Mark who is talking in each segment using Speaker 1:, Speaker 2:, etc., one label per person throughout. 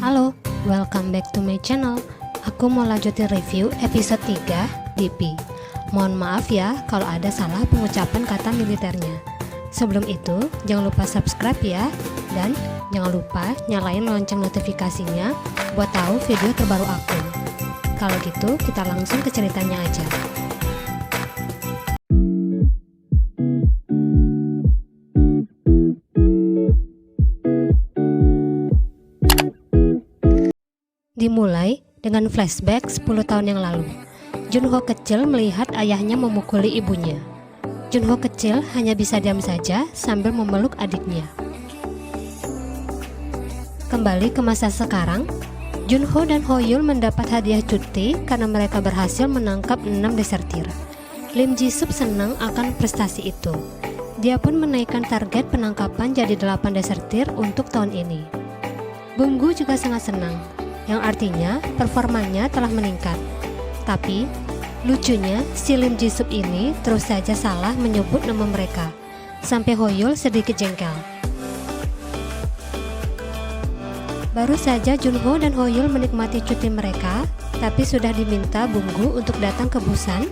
Speaker 1: Halo, welcome back to my channel. Aku mau lanjutin review episode 3 DP. Mohon maaf ya kalau ada salah pengucapan kata militernya. Sebelum itu, jangan lupa subscribe ya. Dan jangan lupa nyalain lonceng notifikasinya buat tahu video terbaru aku. Kalau gitu, kita langsung ke ceritanya aja. Dimulai dengan flashback 10 tahun yang lalu. Junho kecil melihat ayahnya memukuli ibunya. Junho kecil hanya bisa diam saja sambil memeluk adiknya. Kembali ke masa sekarang, Junho dan Hoyul mendapat hadiah cuti karena mereka berhasil menangkap 6 desertir. Lim Jisup senang akan prestasi itu. Dia pun menaikkan target penangkapan jadi 8 desertir untuk tahun ini. Bumgu juga sangat senang, yang artinya performanya telah meningkat. Tapi, lucunya si Lim Jisup ini terus saja salah menyebut nama mereka, sampai Hoyul sedikit jengkel. Baru saja Junho dan Hoyul menikmati cuti mereka, tapi sudah diminta Bumgu untuk datang ke Busan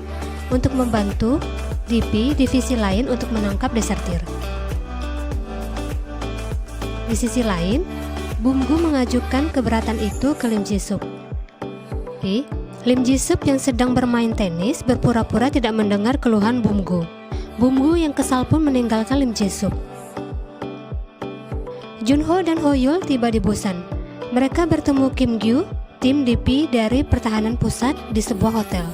Speaker 1: untuk membantu DP divisi lain untuk menangkap desertir. Di sisi lain, Bumgu mengajukan keberatan itu ke Lim Jisup. Lim Jisup yang sedang bermain tenis berpura-pura tidak mendengar keluhan Bumgu. Bumgu yang kesal pun meninggalkan Lim Jisup. Junho dan Hoyul tiba di Busan. Mereka bertemu Kim Gyu, tim DP dari pertahanan pusat di sebuah hotel.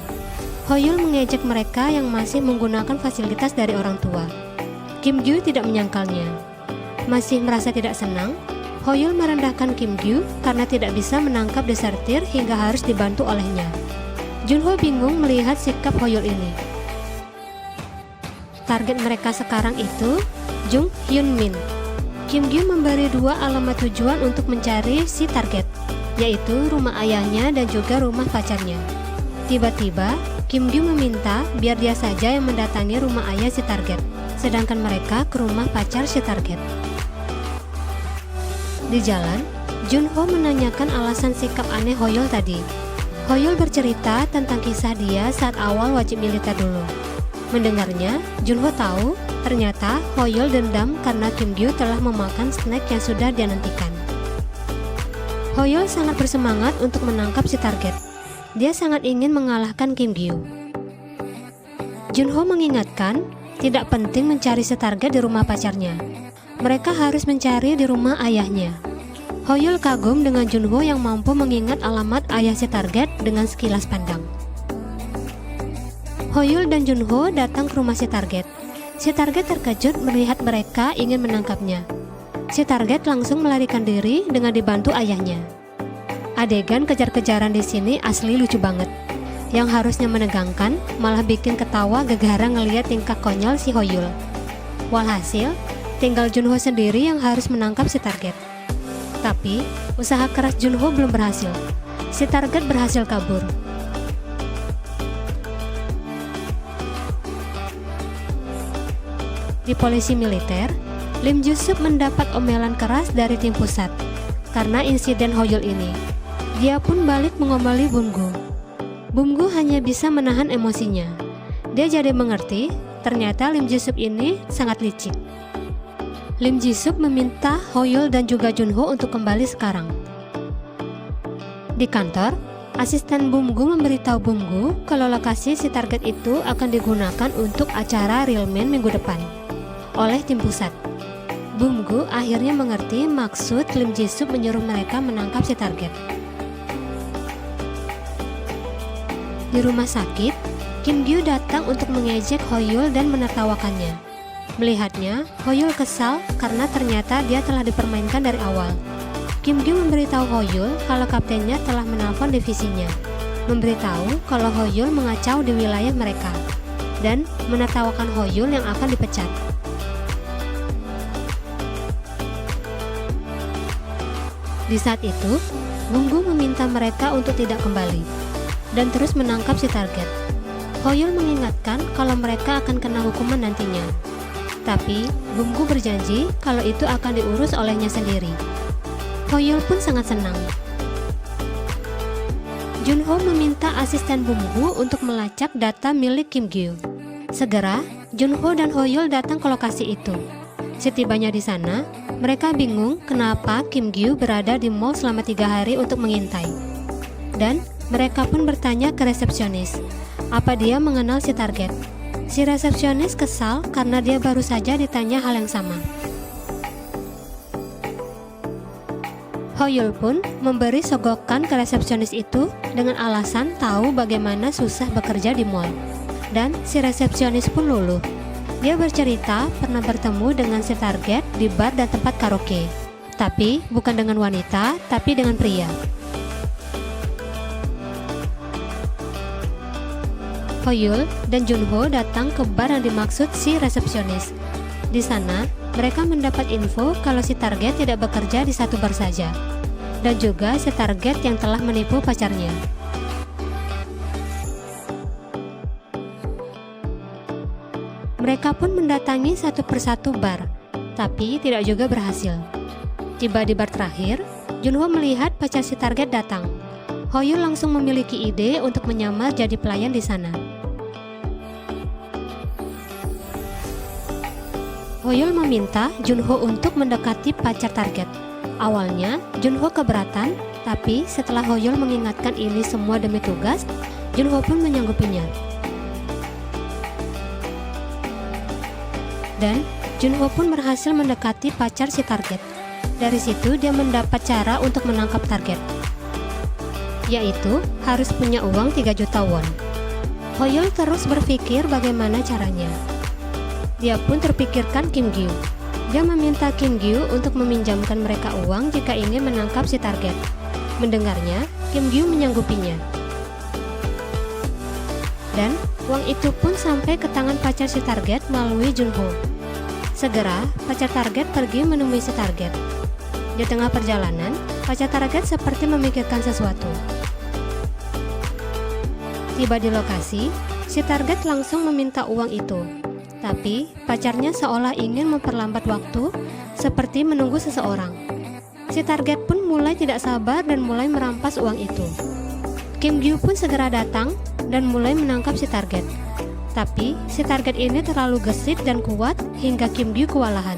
Speaker 1: Hoyul mengejek mereka yang masih menggunakan fasilitas dari orang tua. Kim Gyu tidak menyangkalnya. Masih merasa tidak senang, Hoyul merendahkan Kim Gyu karena tidak bisa menangkap desertir hingga harus dibantu olehnya. Junho bingung melihat sikap Hoyul ini. Target mereka sekarang itu Jung Hyun Min. Kim Gyu memberi 2 alamat tujuan untuk mencari si target, yaitu rumah ayahnya dan juga rumah pacarnya. Tiba-tiba, Kim Gyu meminta biar dia saja yang mendatangi rumah ayah si target, sedangkan mereka ke rumah pacar si target. Di jalan, Junho menanyakan alasan sikap aneh Hoyul tadi. Hoyul bercerita tentang kisah dia saat awal wajib militer dulu. Mendengarnya, Junho tahu ternyata Hoyul dendam karena Kim Gyu telah memakan snack yang sudah dia nantikan. Hoyul sangat bersemangat untuk menangkap si target. Dia sangat ingin mengalahkan Kim Gyu. Junho mengingatkan tidak penting mencari si target di rumah pacarnya. Mereka harus mencari di rumah ayahnya. Hoyul kagum dengan Junho yang mampu mengingat alamat ayah si target dengan sekilas pandang. Hoyul dan Junho datang ke rumah si target. Si target terkejut melihat mereka ingin menangkapnya. Si target langsung melarikan diri dengan dibantu ayahnya. Adegan kejar-kejaran di sini asli lucu banget. Yang harusnya menegangkan malah bikin ketawa gegara ngeliat tingkah konyol si Hoyul. Walhasil, tinggal Junho sendiri yang harus menangkap si target. Tapi, usaha keras Junho belum berhasil. Si target berhasil kabur. Di polisi militer, Lim Jisup mendapat omelan keras dari tim pusat karena insiden Hoyul ini. Dia pun balik mengomeli Bumgu. Bumgu hanya bisa menahan emosinya. Dia jadi mengerti, ternyata Lim Jisup ini sangat licik. Lim Jisup meminta Hoyul dan juga Junho untuk kembali sekarang. Di kantor, asisten Bumgu memberitahu Bumgu kalau lokasi si target itu akan digunakan untuk acara Real Man minggu depan oleh tim pusat. Bumgu akhirnya mengerti maksud Lim Jisup menyuruh mereka menangkap si target. Di rumah sakit, Kim Gyu datang untuk mengejek Hoyul dan menertawakannya. Melihatnya, Hoyul kesal karena ternyata dia telah dipermainkan dari awal. Kim Gyu memberitahu Hoyul kalau kaptennya telah menelpon divisinya, memberitahu kalau Hoyul mengacau di wilayah mereka, dan menertawakan Hoyul yang akan dipecat. Di saat itu, Bumgu meminta mereka untuk tidak kembali dan terus menangkap si target. Hoyul mengingatkan kalau mereka akan kena hukuman nantinya. Tapi, Bumgu berjanji kalau itu akan diurus olehnya sendiri. Hoyul pun sangat senang. Junho meminta asisten Bumgu untuk melacak data milik Kim Gyu. Segera, Junho dan Hoyul datang ke lokasi itu. Setibanya di sana, mereka bingung kenapa Kim Gyu berada di mall selama 3 hari untuk mengintai. Dan mereka pun bertanya ke resepsionis, apa dia mengenal si target. Si resepsionis kesal karena dia baru saja ditanya hal yang sama. Hoyul pun memberi sogokan ke resepsionis itu dengan alasan tahu bagaimana susah bekerja di mall. Dan si resepsionis pun luluh. Dia bercerita pernah bertemu dengan si target di bar dan tempat karaoke. Tapi bukan dengan wanita, tapi dengan pria. Hoyul dan Junho datang ke bar yang dimaksud si resepsionis. Di sana, mereka mendapat info kalau si target tidak bekerja di satu bar saja, dan juga si target yang telah menipu pacarnya. Mereka pun mendatangi satu persatu bar, tapi tidak juga berhasil. Tiba di bar terakhir, Junho melihat pacar si target datang. Hoyul langsung memiliki ide untuk menyamar jadi pelayan di sana. Hoyul meminta Junho untuk mendekati pacar target. Awalnya, Junho keberatan, tapi setelah Hoyul mengingatkan ini semua demi tugas, Junho pun menyanggupinya. Dan Junho pun berhasil mendekati pacar si target. Dari situ dia mendapat cara untuk menangkap target, yaitu harus punya uang 3 juta won. Hoyul terus berpikir bagaimana caranya. Dia pun terpikirkan Kim Gyu. Dia meminta Kim Gyu untuk meminjamkan mereka uang jika ingin menangkap si target. Mendengarnya, Kim Gyu menyanggupinya. Dan uang itu pun sampai ke tangan pacar si target melalui Junho. Segera, pacar target pergi menemui si target. Di tengah perjalanan, pacar target seperti memikirkan sesuatu. Tiba di lokasi, si target langsung meminta uang itu. Tapi pacarnya seolah ingin memperlambat waktu, seperti menunggu seseorang. Si target pun mulai tidak sabar dan mulai merampas uang itu. Kim Gyu pun segera datang dan mulai menangkap si target. Tapi si target ini terlalu gesit dan kuat hingga Kim Gyu kewalahan.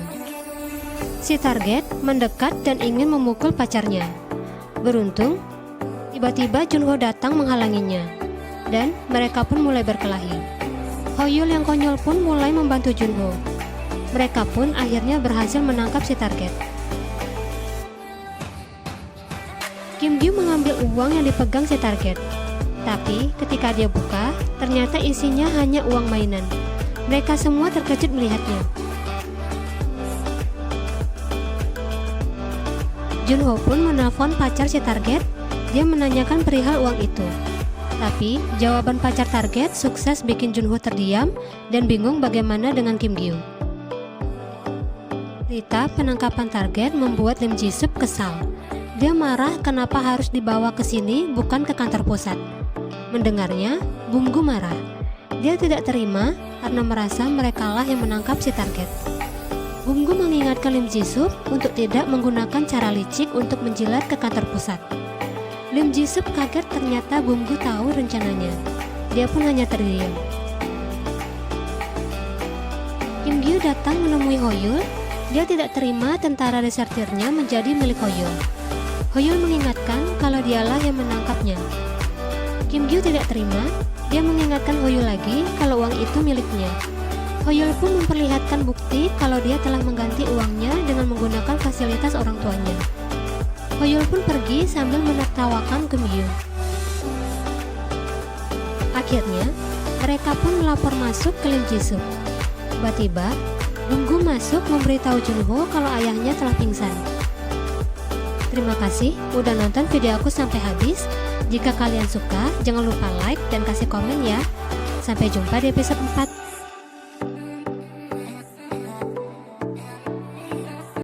Speaker 1: Si target mendekat dan ingin memukul pacarnya. Beruntung, tiba-tiba Junho datang menghalanginya. Dan mereka pun mulai berkelahi. Hoyul yang konyol pun mulai membantu Junho. Mereka pun akhirnya berhasil menangkap si target. Kim Gyu mengambil uang yang dipegang si target. Tapi ketika dia buka, ternyata isinya hanya uang mainan. Mereka semua terkejut melihatnya. Junho pun menelpon pacar si target. Dia menanyakan perihal uang itu. Tapi jawaban pacar target sukses bikin Junho terdiam dan bingung bagaimana dengan Kim Gyu. Cerita penangkapan target membuat Lim Ji-sup kesal. Dia marah kenapa harus dibawa ke sini bukan ke kantor pusat. Mendengarnya, Bumgu marah. Dia tidak terima karena merasa merekalah yang menangkap si target. Bumgu mengingatkan Lim Ji-sup untuk tidak menggunakan cara licik untuk menjilat ke kantor pusat. Lim Ji-sup kaget ternyata Bumgu tahu rencananya. Dia pun hanya terdiam. Kim Gyu datang menemui Hoyul. Dia tidak terima tentara desertirnya menjadi milik Hoyul. Hoyul mengingatkan kalau dialah yang menangkapnya. Kim Gyu tidak terima. Dia mengingatkan Hoyul lagi kalau uang itu miliknya. Hoyul pun memperlihatkan bukti kalau dia telah mengganti uangnya dengan menggunakan fasilitas orang tuanya. Hoyul pun pergi sambil menertawakan Kim Gyu. Akhirnya, mereka pun melapor masuk ke Lim Ji-sup. Tiba-tiba, Bumgu masuk memberitahu Junho kalau ayahnya telah pingsan. Terima kasih udah nonton video aku sampai habis. Jika kalian suka, jangan lupa like dan kasih komen ya. Sampai jumpa di episode 4.